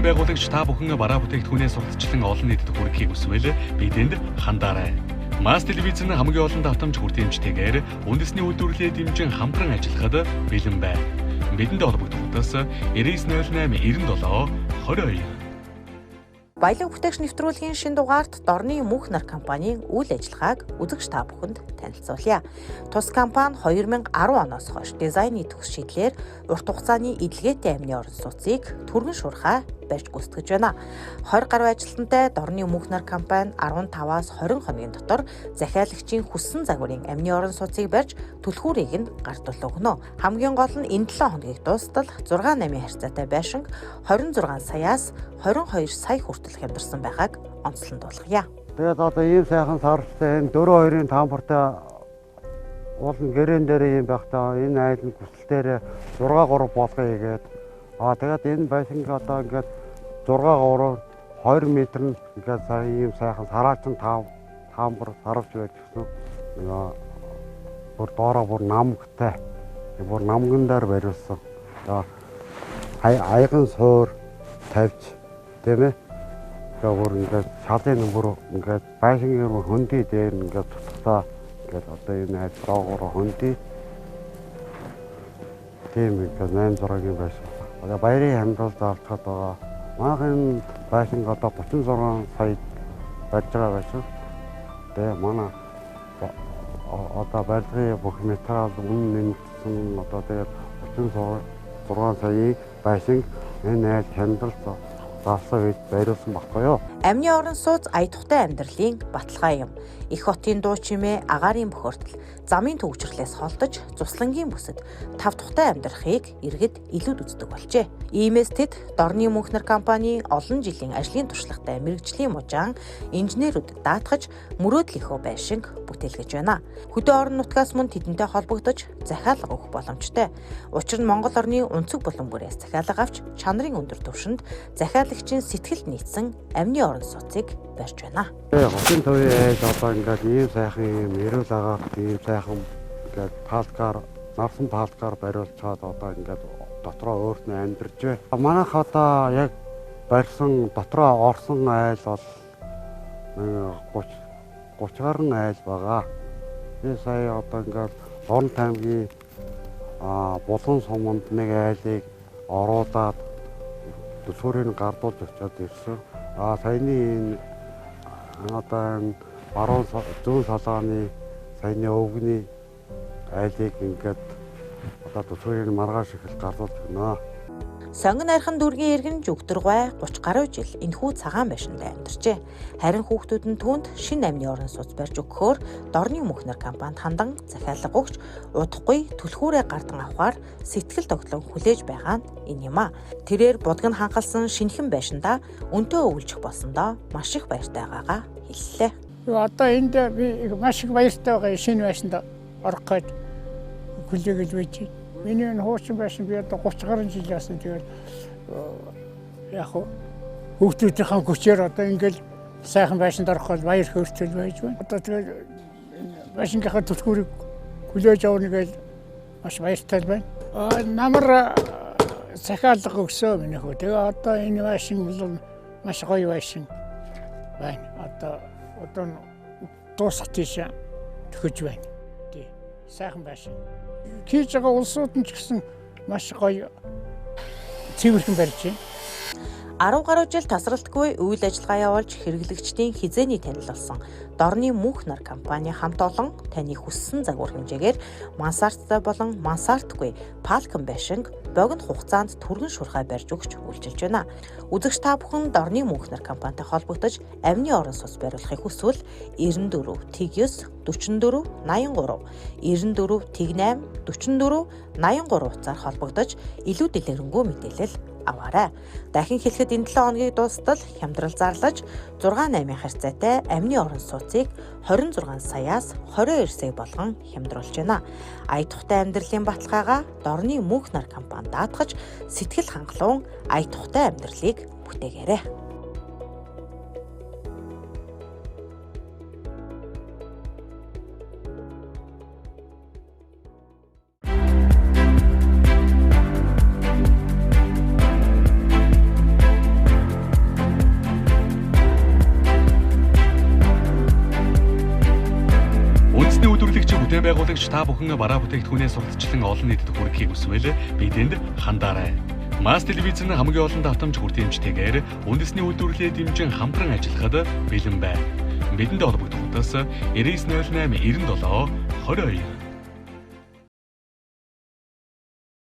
Хөтөлбөрийн байгуулагч та бүхэн бараа бүтээгдэхүүнээ сурталчлан олон нийтэд хүргэхийг хүсвэл бидэнд хандаарай. Мас телевизэн хамгийн олон давтамж хүртээмжтэйгээр үндэсний үйлдвэрлэлээ дэмжин хамтран ажиллахад бэлэн байна. Бидэнд холбогдох утас 9908 97 22. Баялаг бүтээгч нэвтрүүлгийн шинэ дугаарт Дорны мөнх нар компанийн үйл ажиллагааг үзэгч та бүхэнд танилцуулъя. Тус компани 2010 оноос хойш дизайны төгс шийдлээр урт хугацааны эдлгээтэй амны орон сууцыг түргэн шуурхай барьж гүйцэтгэж байна. 20 гаруй ажилтнтай Дорны мөнх нар компани 15-аас 20 хоногийн дотор захиалагчийн хүссэн загварын амны орон сууцыг барьж түлхүүрийг нь гартуул өгнө. Хамгийн гол нь энэ 7 хоногийг дуустал 6-8 харьцаатай байшинг 26 саяас 22 сая хүртэл хямдарсан байгааг онцлон дуулгая. Тэгээд одоо ийм сайхан сарвчтай энэ 4-2-ын таампартай уулын гэрэн дээр юм байхдаа энэ айлын хүсэл дээр 6-3 болгоё гээд тэгээд энэ байшинг одоо ингээд 6-3 2 метр нь ингээд сая ийм сайхан сараачин таампар сарвч байж гисэн. Бүр доороо бүр намгтай. Бүр намган дээр бариулсан. Аяган суур тавьж тийм ээ. Тэгээд бүр ингээд шалын бүр ингээд байшингийн хөндөй дээр ингээд тутахтаа ингээд одоо энэ айд доогоор хөндөй тийм ингээд 8-6-гийн байшин. Одоо баярын хамгаалалт авчихад байгаа. Манайхын байшинг одоо 36 сая барьж байгаа байшин. Тэгээ манай одоо барилгын бүх материал үнэ нэмэгдсэн одоо тэгээд 36 саяыг байшинг энэ айд хямдалсан даасан үед бариулсан баггүй юу. Амны орон сууц ая тухтай амьдралын баталгаа юм. Их хотын дуу чимээ, агаарын бохирдол, замын төвчрлээс холдож, цуслангийн бүсэд тав тухтай амьдрахыг иргэд илүүд үздэг болжээ. Иймээс тэд Дорны мөнх нар компани олон жилийн ажлын туршлагатай мэрэгжлийн мужаан инженерүүд даатгаж мөрөөдлийнхөө байшинг бүтээлгэж байна. Хөдөө орон нутгаас мөн тэдэнтэй холбогдож захиалга өгөх боломжтой. Учир нь Монгол орны өнцөг булан бүрээс захиалга авч чанарын өндөр түвшинд захиалагчийн сэтгэлд нийцсэн амны орон сууцыг барьж байна. Хотын төвийн айл одоо ингээд ийм сайхан юм эрүүл агаарт ийм сайхан ингээд палкаар нарсан палкаар бариулцаад одоо ингээд дотроо өөртөө амьдарч байна. Манайх одоо яг барьсан дотроо орсон айл бол 30 гаруй айл байгаа. Би сая одоо ингээд Дорн аймгийн Булган суманд нэг айлыг оруулаад төсвөрийг гардуулж очиад ирсэн. Саяны энэ одоо баруун зүүн солооны саяны өвгний айлыг ингээд одоо төсвөрийг маргааш их гардуулж өгнө. Сонгон архан дүүргийн иргэн жүгдэргой 30 гаруй жил энэхүү цагаан байшинд амьдарчээ. Харин хүүхдүүд нь түүнд шинэ амны орон сууц барьж өгөхөөр Дорны мөнх нар компанид хандан захиалга өгч удахгүй түлхүүрээ гардан авахар сэтгэл тогтлон хүлээж байгаа нь энэ юм а. Тэрээр будаг нь хангалсан шинэхэн байшиндаа өнтөө өвлжих болсондоо маш их баяртай байгаагаа хэллээ. Одоо энд би маш их баяртай байгаа шинэ байшинд орох гэж хүлээгэж байж байна. Миний энэ хуучин байшин би одоо 30 гаруй жил яасан. Тэгээд яг хүүхдүүдийн хүчээр одоо ингээл сайхан байшинд ороход баяр хөөртэй байж байна. Одоо тэгээд байшингийнхаа түлхүүрийг хүлээж авах нэг маш баяртай байна. Намар захиалга өгсөн минийх үү. Тэгээ одоо энэ байшин бол маш гоё байшин байна. Одоо дуусах тийш төхөж байна. Тий. Сайхан байшин. Хийж байгаа улсууд нь ч гэсэн маш гоё цэвэрхэн барьж байна. 10 гаруй жил тасралтгүй үйл ажиллагаа явуулж хэрэглэгчдийн хизээний танил болсон Дорны мөнх нар компани хамт олон таны хүссэн загвар хэмжээгээр мансарттай болон мансартгүй палкан байшинг богино хугацаанд түргэн шуурхай барьж өгч үйлчилж байна. Үзэгч та бүхэн Дорны мөнх нар компанитай холбогдож амны орон сууц бариулахыг хүсвэл 94 T9 44 83 94 T8 44 83 утсаар холбогдож илүү дэлгэрэнгүй мэдээлэл аваарай. Дахин хэлэхэд энэ 7 хоногийг дуустал хямдрал зарлаж 6-8 харьцаатай амны орон сууцыг 26 саяас 22 сая болгон хямдруулж байна. Ая тухтай амьдралын баталгаагаа Дорны мөнх нар компани даатгаж сэтгэл хангалуун ая тухтай амьдралыг бүтээгээрэй. үндэсний үйлдвэрлэгч бүтээн байгуулагч та бүхэн бараа бүтээгдэхүүнээс сурталчлан олон нийтэд хүрэхийг хүсвэл бидэнд хандаарай. Мас телевизэн хамгийн олон давтамж хүртээмжтэйгээр үндэсний үйлдвэрлэлээ дэмжин хамтран ажиллахад бэлэн байна. Бидэнд холбогдох утас 9908 97 22